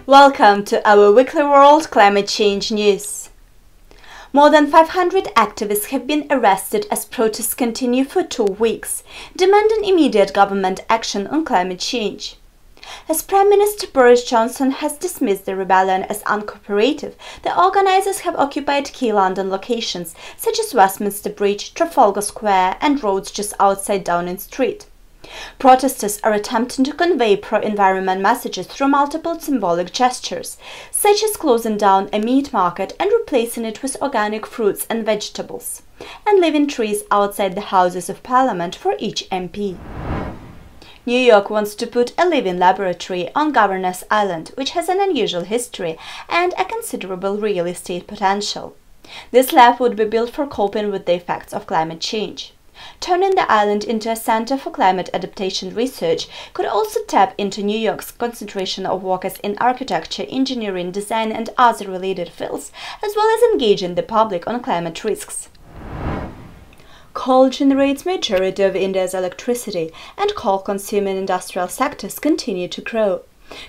Welcome to our weekly World Climate Change News. More than 500 activists have been arrested as protests continue for 2 weeks, demanding immediate government action on climate change. As Prime Minister Boris Johnson has dismissed the rebellion as uncooperative, the organizers have occupied key London locations such as Westminster Bridge, Trafalgar Square and roads just outside Downing Street. Protesters are attempting to convey pro-environment messages through multiple symbolic gestures, such as closing down a meat market and replacing it with organic fruits and vegetables, and leaving trees outside the Houses of Parliament for each MP. New York wants to put a living laboratory on Governor's Island, which has an unusual history and a considerable real estate potential. This lab would be built for coping with the effects of climate change. Turning the island into a center for climate adaptation research could also tap into New York's concentration of workers in architecture, engineering, design and other related fields, as well as engaging the public on climate risks. Coal generates majority of India's electricity, and coal-consuming industrial sectors continue to grow.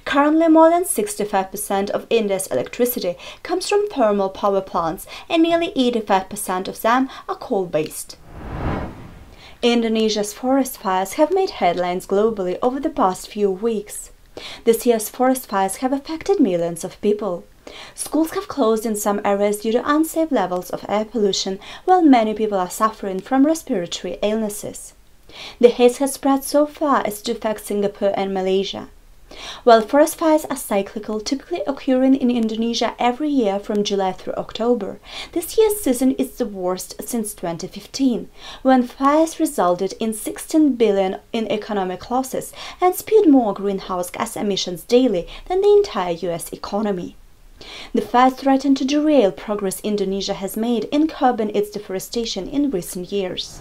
Currently, more than 65% of India's electricity comes from thermal power plants, and nearly 85% of them are coal-based. Indonesia's forest fires have made headlines globally over the past few weeks. This year's forest fires have affected millions of people. Schools have closed in some areas due to unsafe levels of air pollution, while many people are suffering from respiratory illnesses. The haze has spread so far as to affect Singapore and Malaysia. While forest fires are cyclical, typically occurring in Indonesia every year from July through October, this year's season is the worst since 2015, when fires resulted in 16 billion in economic losses and spewed more greenhouse gas emissions daily than the entire US economy. The fires threaten to derail progress Indonesia has made in curbing its deforestation in recent years.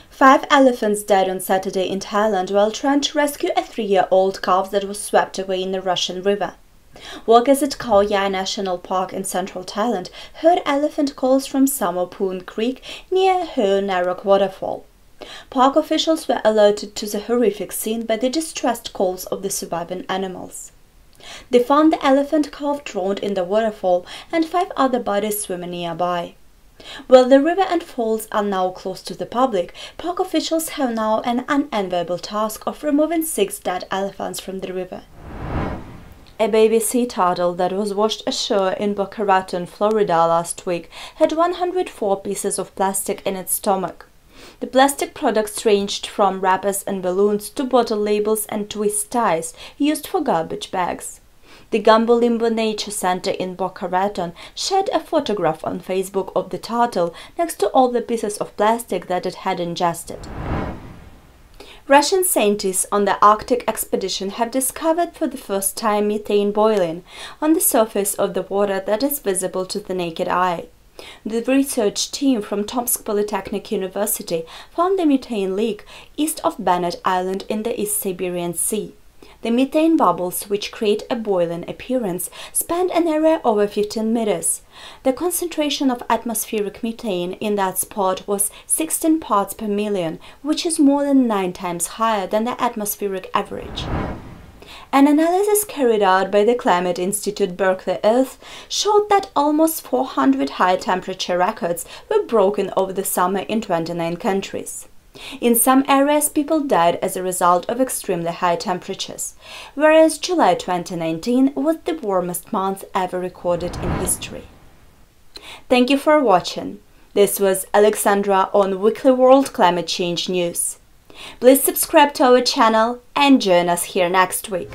5 elephants died on Saturday in Thailand while trying to rescue a 3-year-old calf that was swept away in the Russian river. Workers at Khao Yai National Park in central Thailand heard elephant calls from Samapoon Creek near Ho Narok waterfall. Park officials were alerted to the horrific scene by the distressed calls of the surviving animals. They found the elephant calf drowned in the waterfall and 5 other bodies swimming nearby. While the river and falls are now closed to the public, park officials have now an unenviable task of removing 6 dead elephants from the river. A baby sea turtle that was washed ashore in Boca Raton, Florida last week had 104 pieces of plastic in its stomach. The plastic products ranged from wrappers and balloons to bottle labels and twist ties used for garbage bags. The Gumbo Limbo Nature Center in Boca Raton shared a photograph on Facebook of the turtle next to all the pieces of plastic that it had ingested. Russian scientists on the Arctic expedition have discovered for the first time methane boiling on the surface of the water that is visible to the naked eye. The research team from Tomsk Polytechnic University found the methane leak east of Bennett Island in the East Siberian Sea. The methane bubbles, which create a boiling appearance, spanned an area over 15 meters. The concentration of atmospheric methane in that spot was 16 parts per million, which is more than 9 times higher than the atmospheric average. An analysis carried out by the Climate Institute Berkeley Earth showed that almost 400 high-temperature records were broken over the summer in 29 countries. In some areas, people died as a result of extremely high temperatures, whereas July 2019 was the warmest month ever recorded in history. Thank you for watching. This was Alexandra on Weekly World Climate Change News. Please subscribe to our channel and join us here next week.